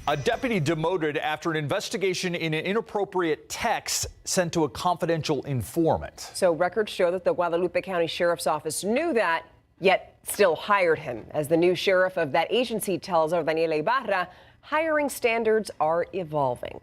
A deputy demoted after an investigation in an inappropriate text sent to a confidential informant. So records show that the Guadalupe County Sheriff's Office knew that, yet still hired him. As the new sheriff of that agency tells our Daniela Ibarra, hiring standards are evolving.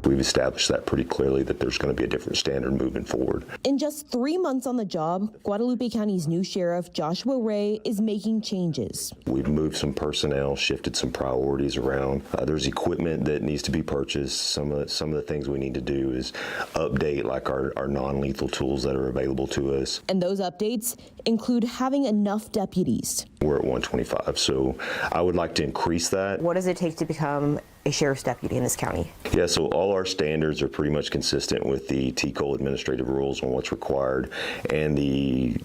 We've established that pretty clearly, that there's going to be a different standard moving forward. In just 3 months on the job, Guadalupe County's new sheriff, Joshua Ray, is making changes. We've moved some personnel, shifted some priorities around. There's equipment that needs to be purchased. Some of the things we need to do is update like our non-lethal tools that are available to us. And those updates include having enough deputies. We're at 125, so I would like to increase that. What does it take to become a sheriff's deputy in this county? Yeah, so all our standards are pretty much consistent with the TCOL administrative rules on what's required and the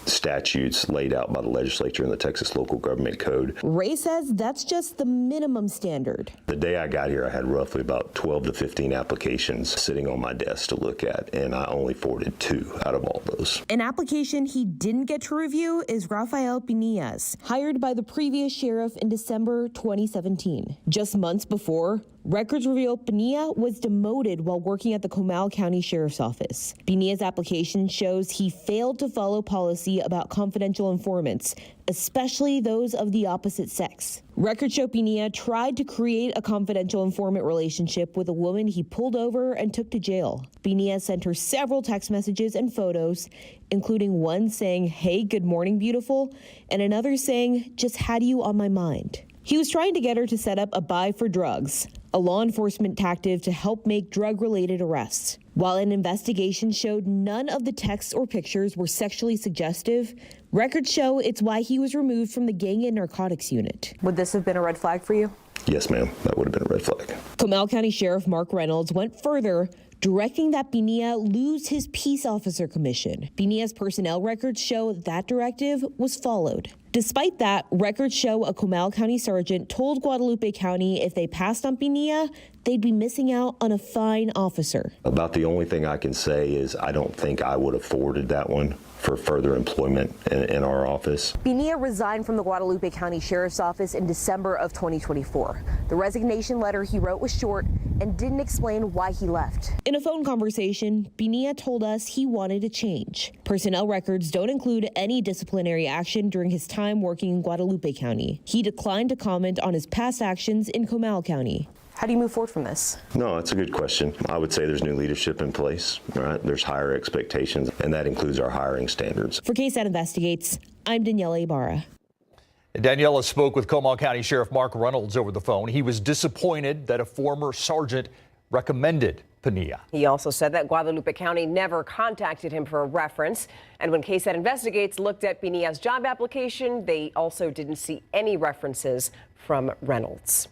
statutes laid out by the legislature in the Texas Local Government Code. Ray says that's just the minimum standard. The day I got here, I had roughly about 12 to 15 applications sitting on my desk to look at, and I only forwarded 2 out of all those. An application he didn't get to review is Rafael Pinillas, hired by the previous sheriff in December 2017. Just months before, records reveal Pinilla was demoted while working at the Comal County Sheriff's Office. Pinilla's application shows he failed to follow policy about confidential informants, especially those of the opposite sex. Records show Pinilla tried to create a confidential informant relationship with a woman he pulled over and took to jail. Pinilla sent her several text messages and photos, including one saying, "Hey, good morning, beautiful," and another saying, "Just had you on my mind." He was trying to get her to set up a buy for drugs, a law enforcement tactic to help make drug-related arrests. While an investigation showed none of the texts or pictures were sexually suggestive, records show it's why he was removed from the gang and narcotics unit. Would this have been a red flag for you? Yes, ma'am, that would have been a red flag. Comal County Sheriff Mark Reynolds went further, directing that Pinilla lose his peace officer commission. Pinilla's personnel records show that directive was followed. Despite that, records show a Comal County sergeant told Guadalupe County if they passed on Pinilla, they'd be missing out on a fine officer. About the only thing I can say is I don't think I would have forwarded that one for further employment in our office. Pinilla resigned from the Guadalupe County Sheriff's Office in December of 2024. The resignation letter he wrote was short and didn't explain why he left. In a phone conversation, Pinilla told us he wanted to change. Personnel records don't include any disciplinary action during his time working in Guadalupe County. He declined to comment on his past actions in Comal County. How do you move forward from this? No, that's a good question. I would say there's new leadership in place, right? There's higher expectations, and that includes our hiring standards. For KSAT Investigates, I'm Daniela Ibarra. Daniela spoke with Comal County Sheriff Mark Reynolds over the phone. He was disappointed that a former sergeant recommended Pinilla. He also said that Guadalupe County never contacted him for a reference. And when KSAT Investigates looked at Pinilla's job application, they also didn't see any references from Reynolds.